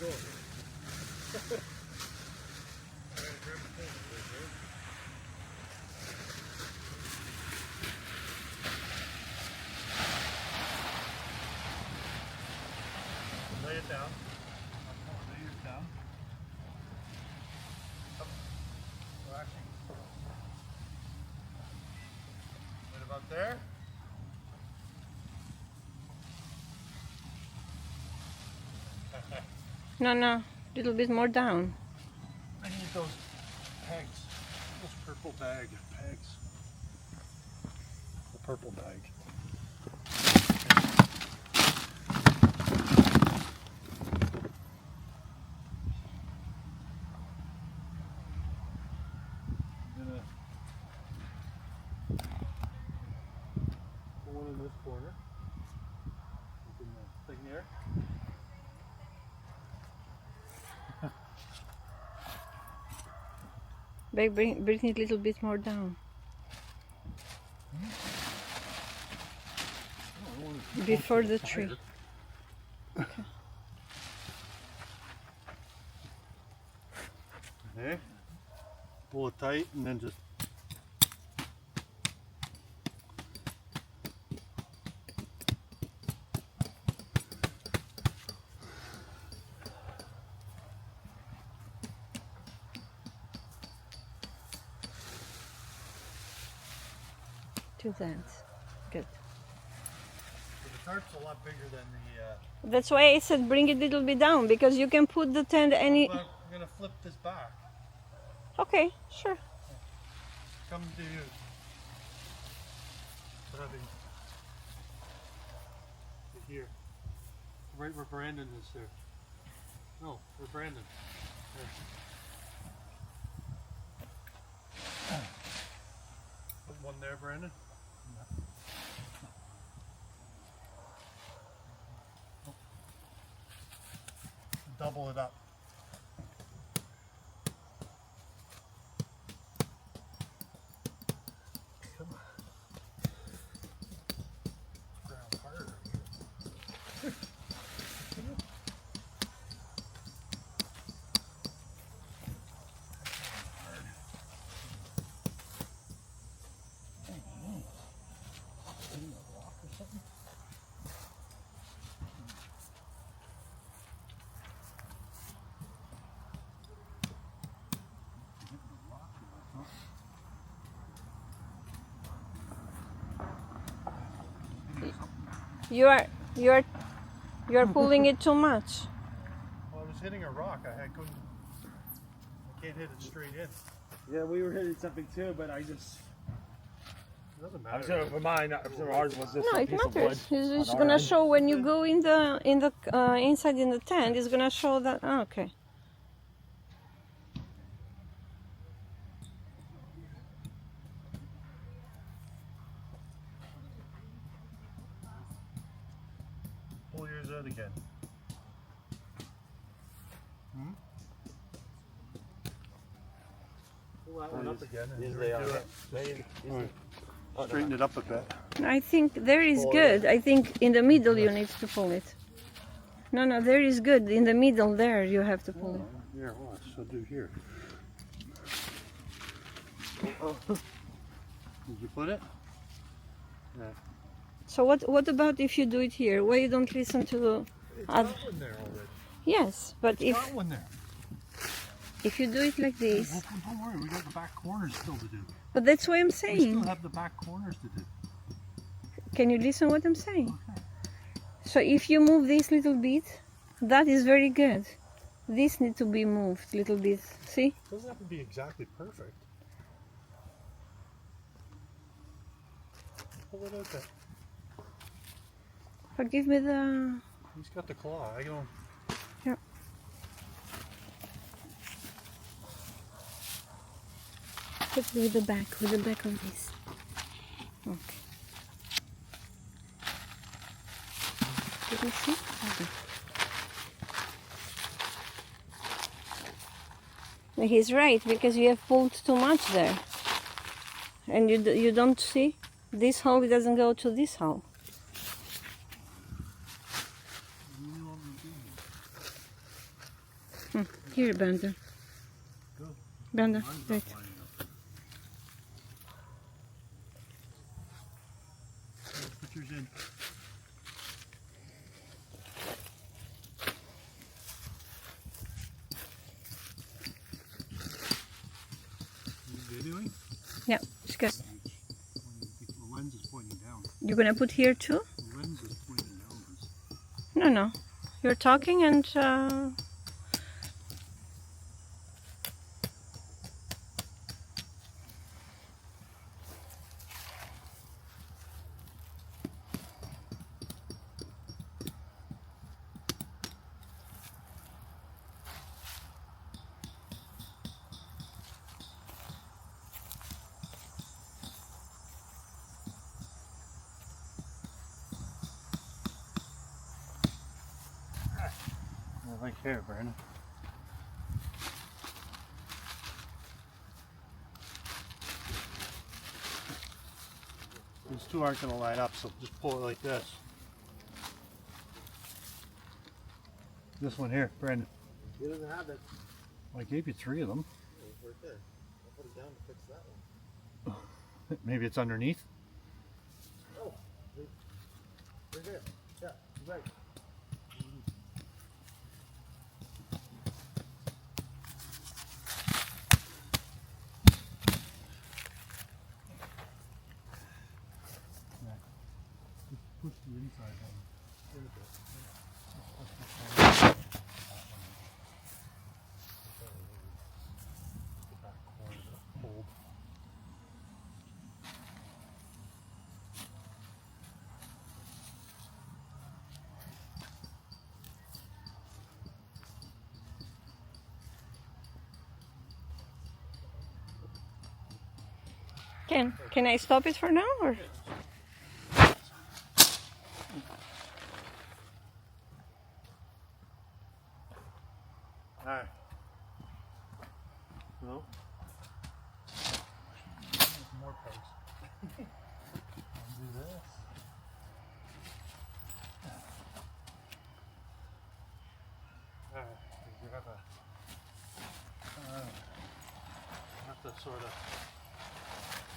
short. Lay it down. Lay yours down. Up. Relaxing. Right about there. No, no, little bit more down. I need those pegs. Those purple pegs. The purple bag. One in this corner. Open the thing there. Bring it a little bit more down. Before the tree. Okay. Okay. Pull it tight and then just to that. Good. the tarp's a lot bigger than the That's why I said bring it a little bit down, because you can put the tent any... well, I'm gonna flip this back. Okay, sure. Come to you. Having here. Right where Brandon is there. No, where Brandon. There. Put one there, Brandon. Double it up. Come on. Ground harder. You are pulling it too much. Well, I was hitting a rock. I can't hit it straight in. Yeah, we were hitting something too, but I just... It doesn't matter. I'm sure for mine, I'm sure ours was just No, a it piece of wood. matters. It's on our gonna end. show when you go in the inside in the tent. It's gonna show that. Oh, okay. Pull yours out again. Pull that one up again. And Yes, they are. All right. Straighten it up a bit. I think there is good. I think in the middle you need to pull it. No, no, there is good. In the middle there you have to pull it. Here, watch. So do here. Did you put it? Yeah. So what about if you do it here? Why you don't listen to the It's other? got one there already. Yes, but It's got one there. if you do it like this, Well, don't worry, we got the back corners still to do. but that's what I'm We still saying. have the back corners to do. Can you listen what I'm saying? Okay. So if you move this little bit, that is very good. This needs to be moved a little bit. See? It doesn't have to be exactly perfect. Pull it out there. But give me the... He's got the claw. I don't. Yeah. Put with the back of this. Okay. Did you see? Okay. He's right, because you have pulled too much there. And you don't see? This hole doesn't go to this hole. Here, Brandon. Go. Brandon, Mine's not wait. lining up. Put yours in. You videoing? Yeah, it's good. The lens is pointing down. You're gonna put here too? The lens is pointing down. No, no. You're talking and I like hair, Brandon. These two aren't going to line up, so just pull it like this. This one here, Brandon. He doesn't have it. Well, I gave you 3 of them. Right there. I'll put it down to fix that one. Maybe it's underneath. Oh, right there. Yeah, right. Push the inside one. can I stop it for now or? Alright. So, more pegs. Do this. Alright, you have to sort of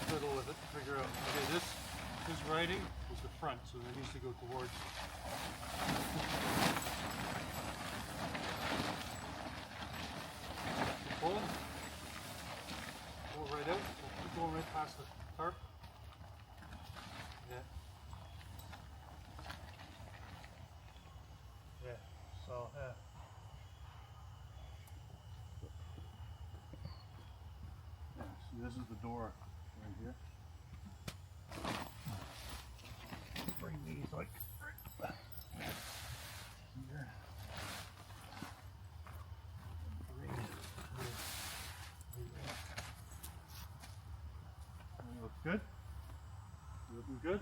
fiddle with it, figure out. Okay, this writing is the front, so it needs to go towards. Pull right out. Keep going right past the tarp. Yeah. Yeah. So yeah. So this is the door right here. Bring these like right here. Looks good? Looking good?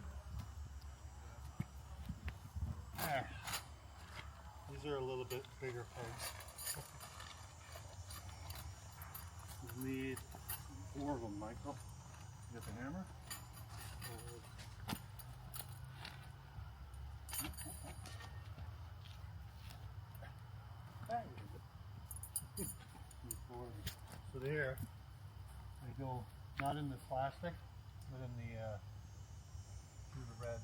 There. These are a little bit bigger pegs. You need 4 of them, Michael. You got the hammer? So there, they go not in the plastic, but in the through the red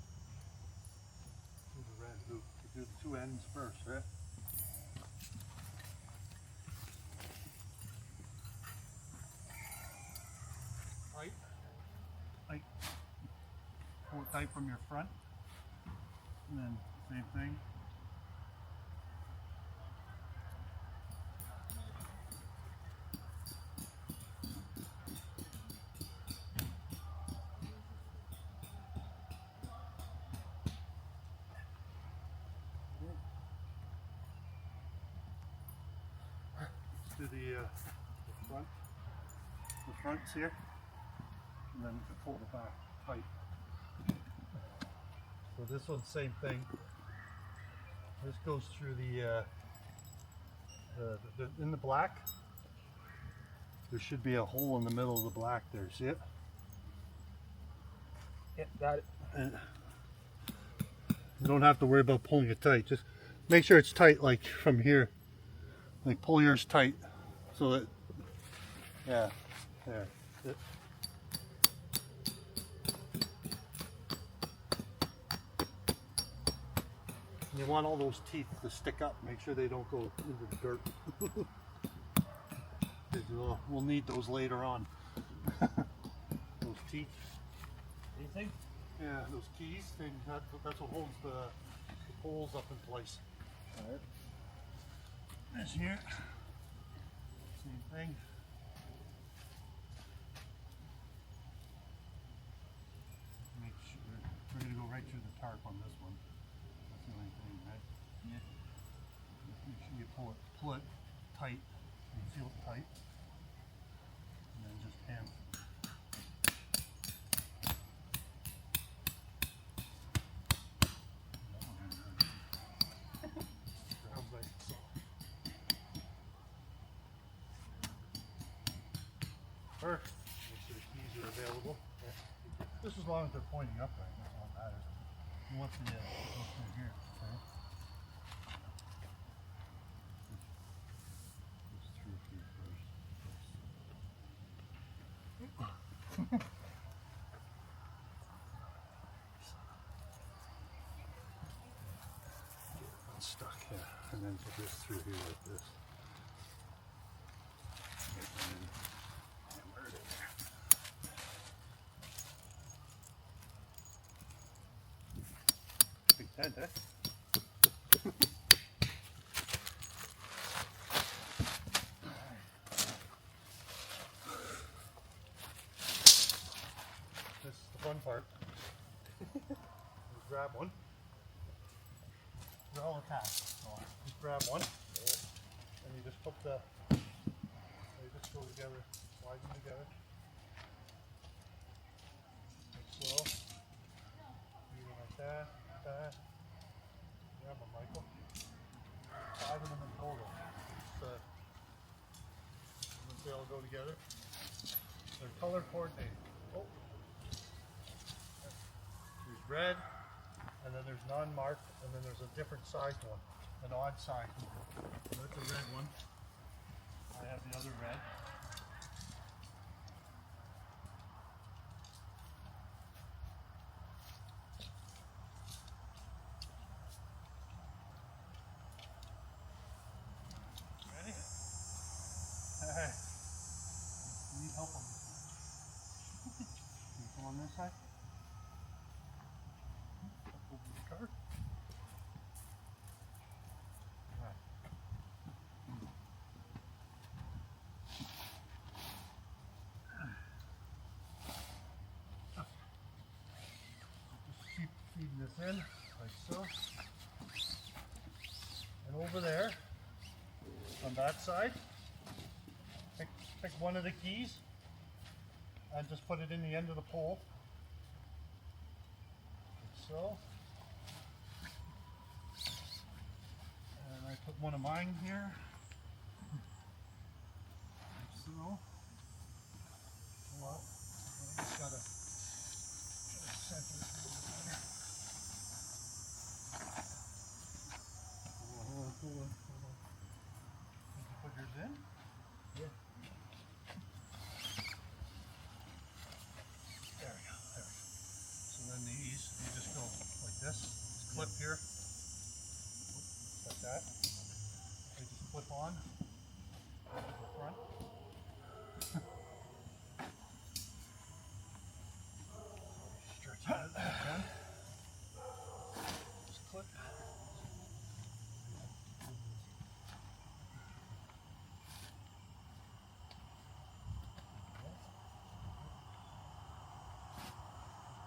hoop. You do the 2 ends first, right? Tight. Pull it tight from your front, and then same thing. To the fronts here, and then pull the back tight. So this one's same thing. This goes through the in the black. There should be a hole in the middle of the black there. See it? Yeah, got it. And you don't have to worry about pulling it tight. Just make sure it's tight, like from here. Like pull yours tight. So that, yeah, there. It- You want all those teeth to stick up. Make sure they don't go into the dirt. We'll need those later on. Those teeth. Anything? Yeah, those keys. That's what holds the poles up in place. Alright. This here. Same thing. Make sure we're gonna go right through the tarp on this one. That's the only thing, right? Yeah. Make sure you pull it tight. You feel it tight. And then just hand. Perfect. Make sure the keys are available. Yeah. Just as long as they're pointing upright, that's all that matters. You want the go through here, okay? Just through here first. Get unstuck, yeah. And then put this through here like this. Big tent, eh? This is the fun part. You grab one. They're all attached. So just grab one, and you just put they just go together, slide them together. Slow. Leave them like that, like that. Grab them, Michael. 5 of them in total. Once they all go together, they're color coordinated. Oh. There's red, and then there's non-marked, and then there's a different sized one, an odd size. So that's a red one. I have the other red. Ready? Alright. You need help on this one. Can you come on this side? Open the car. Alright. Just keep feeding this in, like so. And over there, on that side, pick one of the keys and just put it in the end of the pole. Like so. And I put one of mine here. Like so. Well, I just gotta center it a little better. Hold on. Did you put yours in? Yeah. There we go. There we go. So then these, you just go like this. Just clip here. Like that. They just clip on to the front. Stretch it out if you can. Just clip.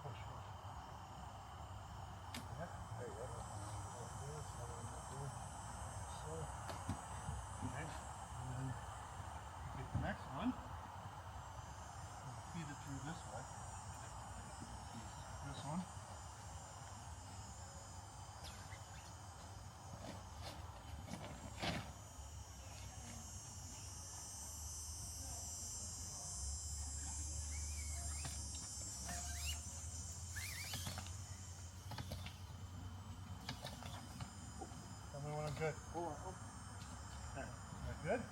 Push it. Yeah, there you go. So, okay. And then get the next one. Feed it through this way. This one. Tell me when I'm good. That good?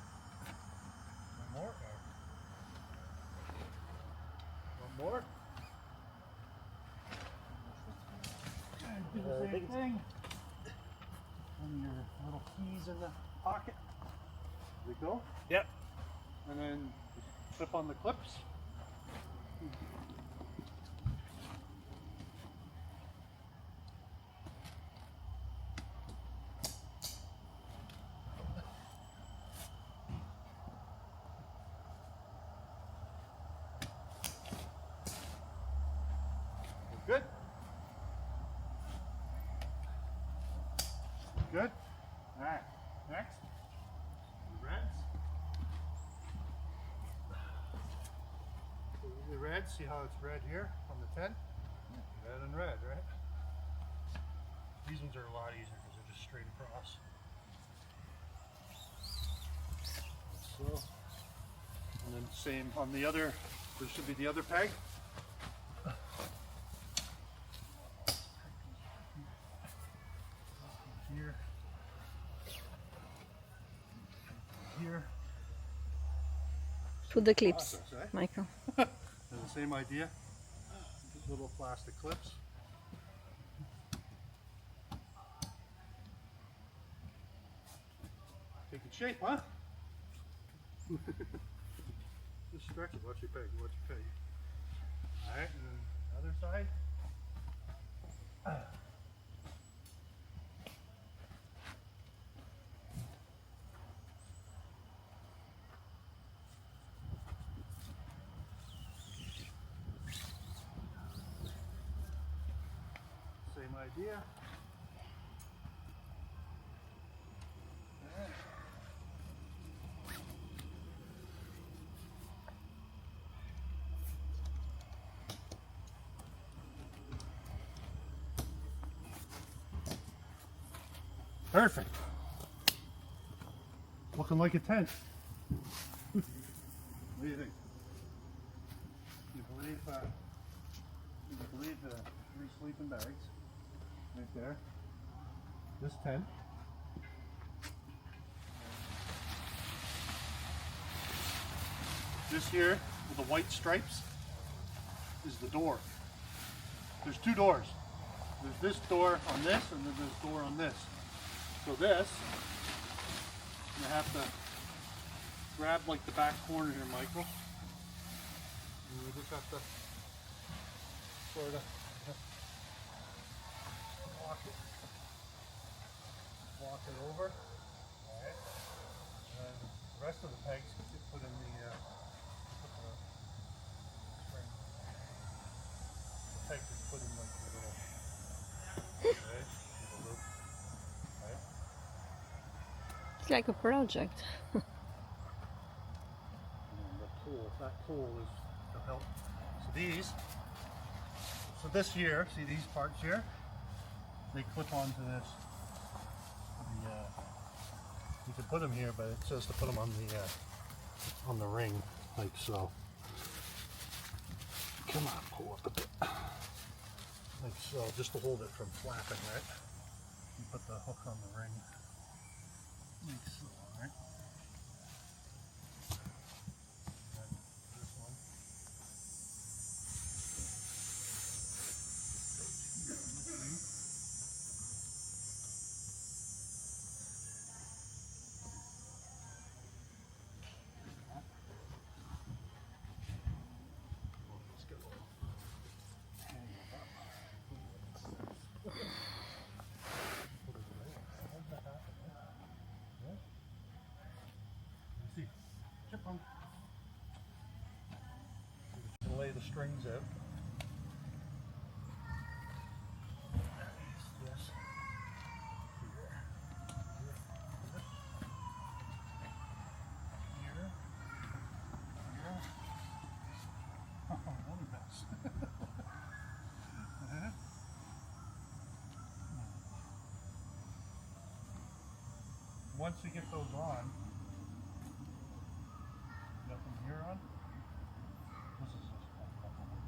thing. And your little keys in the pocket. There we go. Yep. And then clip on the clips. Good. Good. All right. Next. The reds. So the red. See how it's red here on the 10? Red and red, right? These ones are a lot easier because they're just straight across. So, and then same on the other. There should be the other peg. Here, here. Put the clips, Process, eh? Michael. And the same idea. Just little plastic clips. Taking shape, huh? Just stretch it. Watch your peg. Watch your peg. All right, and then the other side. Same idea. Perfect. Looking like a tent. What do you think? You believe the 3 sleeping bags right there. This tent. This here with the white stripes is the door. There's 2 doors. There's this door on this and then this door on this. So this, you have to grab like the back corner here, Michael. And we just have to sort of walk it over. Alright. And the rest of the pegs get put in the spring. The pegs are put in like the little, okay, the loop. Right. It's like a project. And the tool, that tool is to help. So this here, see these parts here? They clip onto this. You can put them here, but it says to put them on the ring, like so. Come on, pull up a bit. Like so, just to hold it from flapping, right? You put the hook on the ring. Like so, right? And this one. Let's go. Hang it up. How's that happen? Yeah? See, chipmunk. So we lay the strings out. Yes. Here. Here. Oh, what a mess. Once you get those on, got them here on. This is just a couple of them.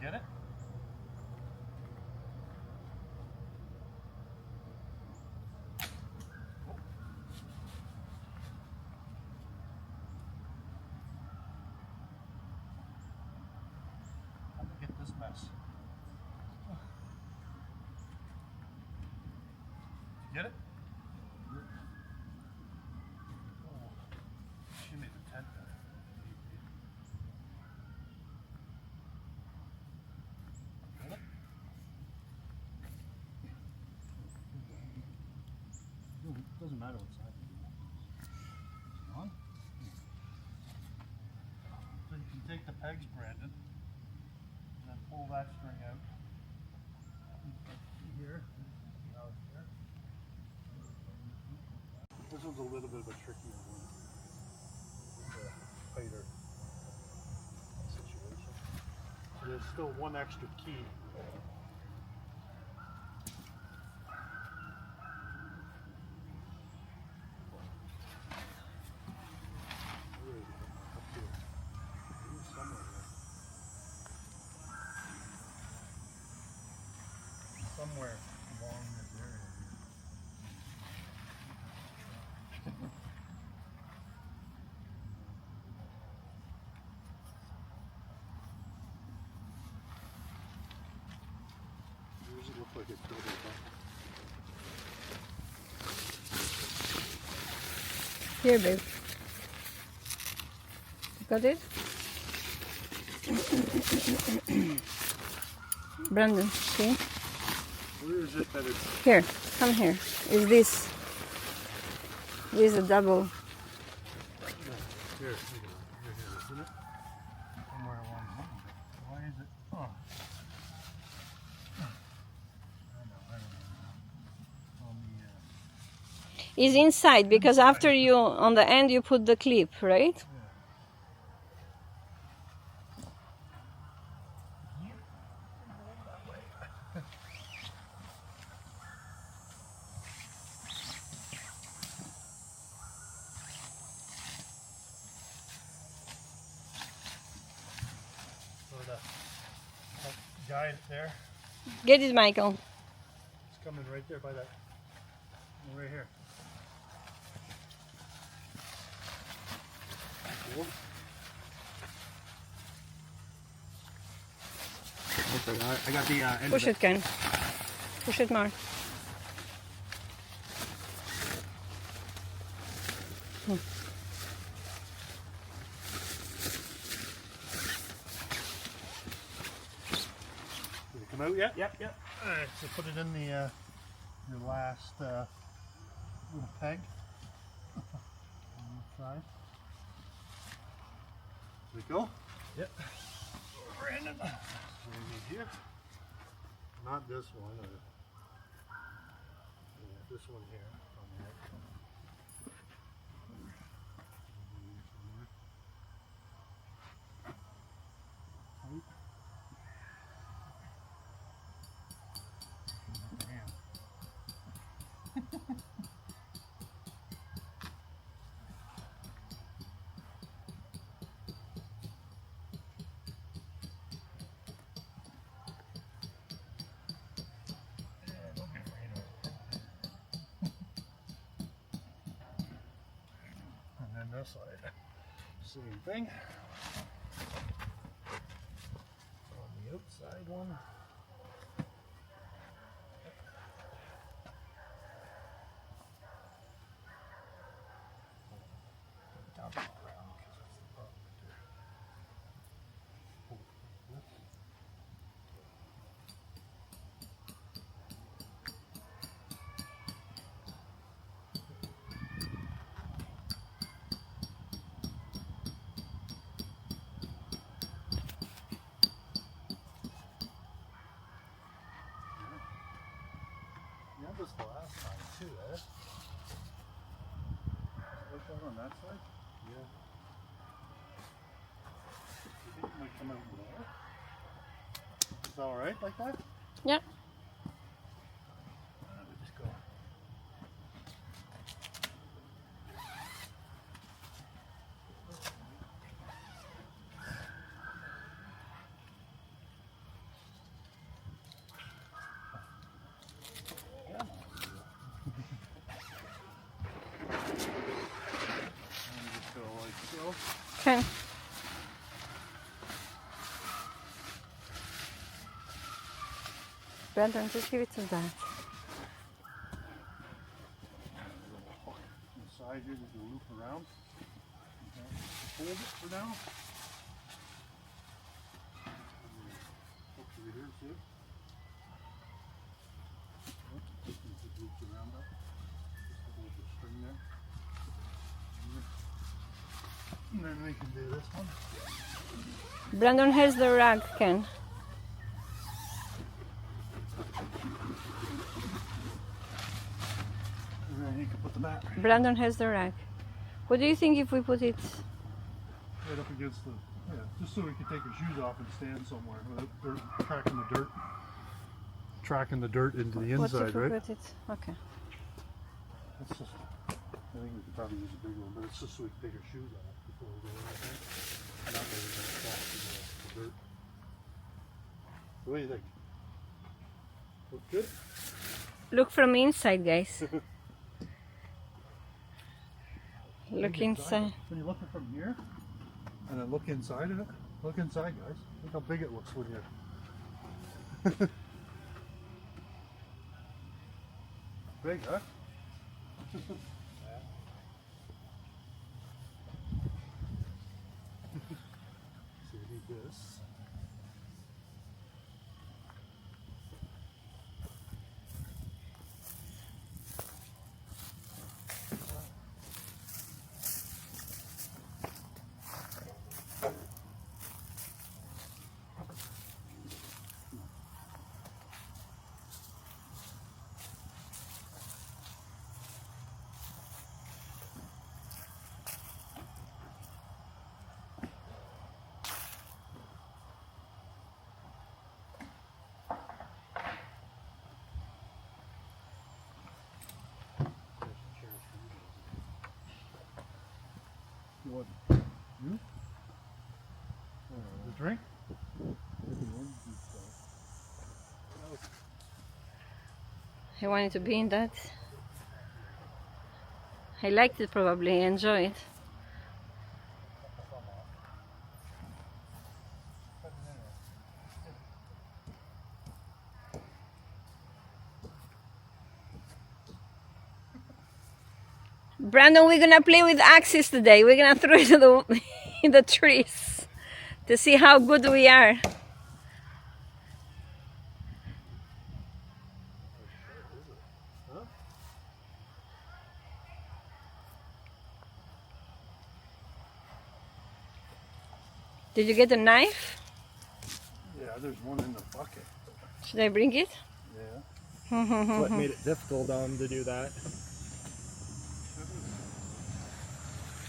Get it? mess. Get it? Oh, she made the tent there. Get it? Doesn't matter what side you do. On? So you can take the pegs, Brandon, and then pull that string out. Here. Out here. This one's a little bit of a trickier one. It's a tighter situation. So there's still one extra key. Where is it? Up here. Maybe somewhere there. Somewhere along this area. Does it look like it's building up? Here, babe. Got it? Brandon, see? Where is it that it's... Here, come here. Is this? This is a double. Here, isn't it? Somewhere along the line. Why is it? Oh. I don't know. On the, Is inside because after you on the end you put the clip, right? So that guy there, Get it, Michael. it's coming right there by that, right here. Cool. I got the end Push of it, Ken. Push it more. Did it come out yet? Yep. Alright, so put it in the your last little peg on the side. There we go. Yep. Brandon. So we need here. Not this one. This one here. On the outside. Tight. And then this side, same thing. On the outside one. Down to the ground because that's the problem right there. Hold it like this. You had this the last time too, eh? Look out on that side? Yeah. You think it might come out more? Is that alright like that? Yeah. We just go. Okay. Brandon, just give it to Dad. Inside here, there's a loop around. Okay. Hold it for now. Hooks over here, see? Just loop around that. Just hold the string there. And then we can do this one. Brandon has the rag, Ken. And then you can put the mat Brandon has the rag. What do you think if we put it? right up against the, yeah, just so we can take our shoes off and stand somewhere without dirt, tracking the dirt. Tracking the dirt into the What inside, if we right? put it? Okay. It's just, I think we could probably use a big one, but it's just so we can take our shoes off before we go in, I think. And that way we're going to track the dirt. What do you think? Look good? Look from inside, guys. Look inside. When you look from here, and then look inside of it. Look inside, guys. Look how big it looks when you're... Big, huh? So we need this. You want you? The drink? I wanted to be in that. I liked it, probably enjoy it. Brandon, we're gonna play with axes today. We're gonna throw it in the trees to see how good we are. Did you get a knife? Yeah, there's one in the bucket. Should I bring it? Yeah. What made it difficult to do that?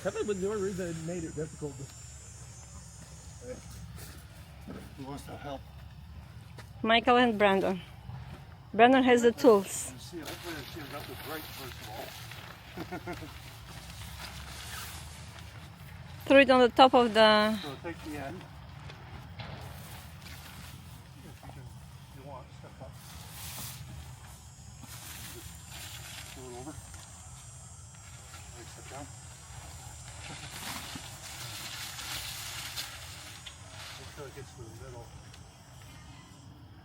Probably was your reason it made it difficult. Who wants to help? Michael and Brandon. Brandon has the tools. See, hopefully I see I got this right first of all. Throw it on the top of the... So take the end. If you want, step up. Just pull it over. Right, step down. Make sure it gets to the middle.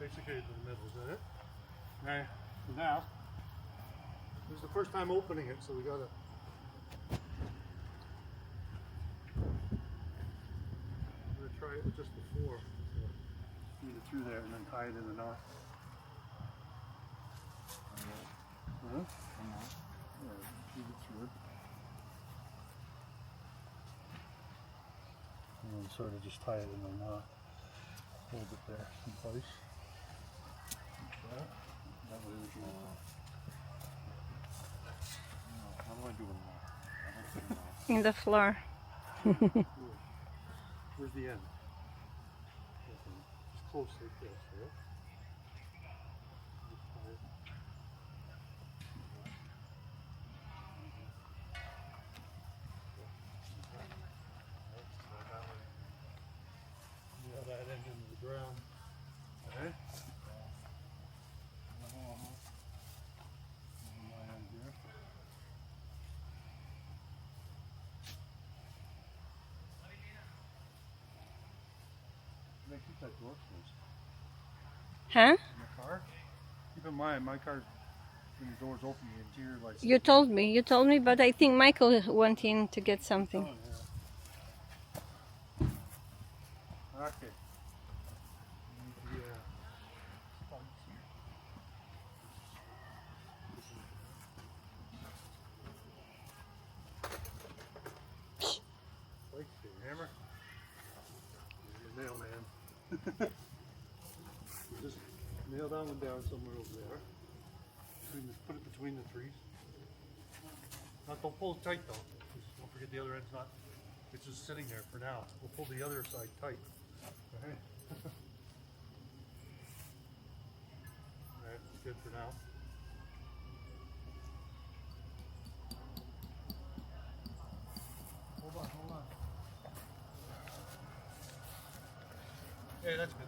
Basically to the middle, is that it? Okay, so now, this is the first time opening it, so we gotta... Try it just before. So feed it through there and then tie it in the knot. Huh? Yeah, feed it through. And then sort of just tie it in the knot. Hold it there in place. Like that. That way we can... How do I do it now? in the floor. Where's the end? Just close like this, right? Yeah, that end into the ground. Okay. My end here. They keep that door closed Huh? in the car. Keep in mind, my car, when the doors open, the interior lights. You told me, but I think Michael went in to get something. Oh, yeah. Okay. Yeah. Like the hammer. Your mailman. Just nail that one down somewhere over there. Put it between the trees. Don't pull it tight though. Don't forget the other end's not. It's just sitting there for now. We'll pull the other side tight. Okay. Alright, that's good for now. Hold on. Yeah, that's good.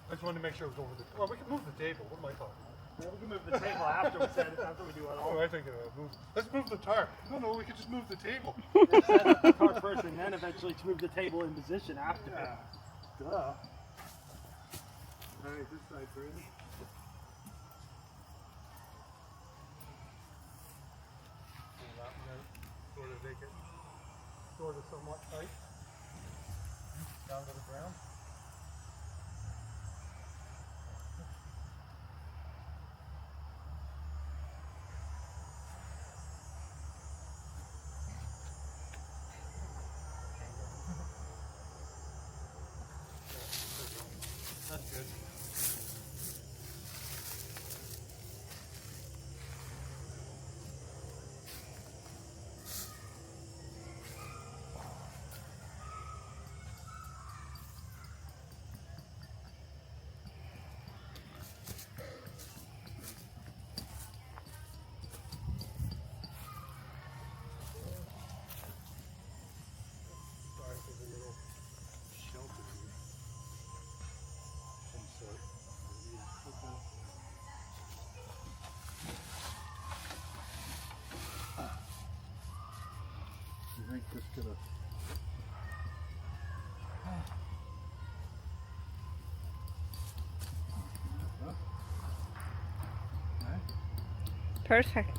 I just wanted to make sure it was over the. Well, we can move the table. What am I talking? Yeah, we can move the table after we set it, after we do it all. Oh, I think let's move the tarp. No, we could just move the table. Let's set up the car first and then eventually to move the table in position after. Yeah. Duh. Alright, this side, Brandon. Sort of make it sort of somewhat tight. Down to the ground. That's good. Sorry for the little shelter here. Some sort. You think this could have... Perfect.